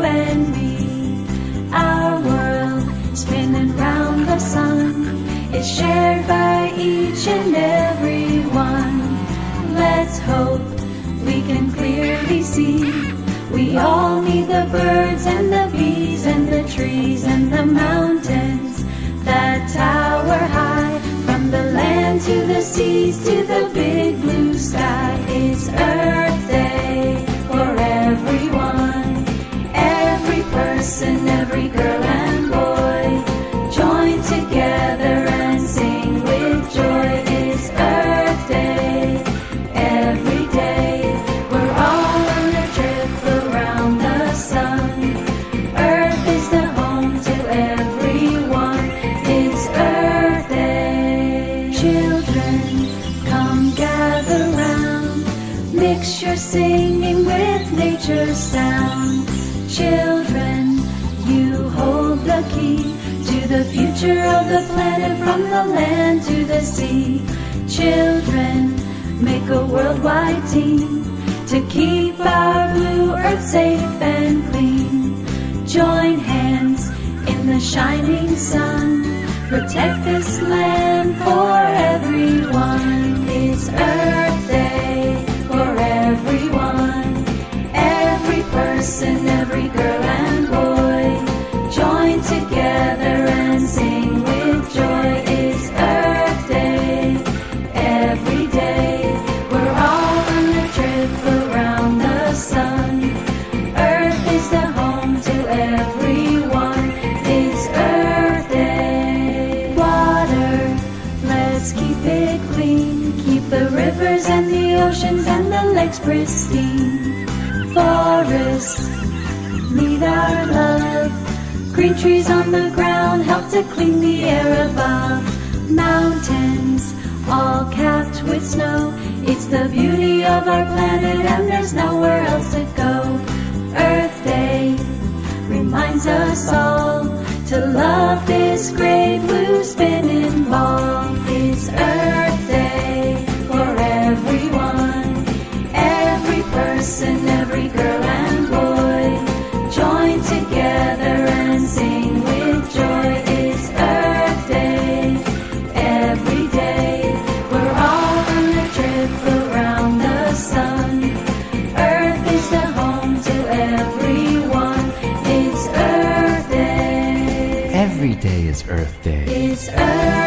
and me. Our world, spinning round the sun, is shared by each and every one. Let's hope we can clearly see. We all need the birds and the bees and the trees and the mountains that tower high. From the land to the seas to the big blue sky, it's Earth Day for everyone. Every person, every girl and boy, join together and sing with joy. It's Earth Day every day. We're all on a trip around the sun. Earth is the home to everyone. It's Earth Day. Children, come gather round. Mix your singing with nature's sound. Children, you hold the key to the future of the planet, from the land to the sea. Children, make a worldwide team to keep our blue earth safe and clean. Join hands in the shining sun. Protect this land for everyone. It's Earth Day for everyone. Every person, every girl and boy, join together and sing with joy. It's Earth Day every day. We're all on a trip around the sun. Earth is the home to everyone. It's Earth Day. Water, let's keep it clean. Keep the rivers and the oceans and the lakes pristine. Forests need our love. Green trees on the ground help to clean the air above. Mountains all capped with snow. It's the beauty of our planet and there's nowhere else to go. Earth Day reminds us all to love this great blue spinning ball. It's Earth Day for everyone. Every person, every girl and boy, join together and sing with joy. It's Earth Day every day. We're all on a trip around the sun. Earth is the home to everyone. It's Earth Day. Every day is Earth Day. It's Earth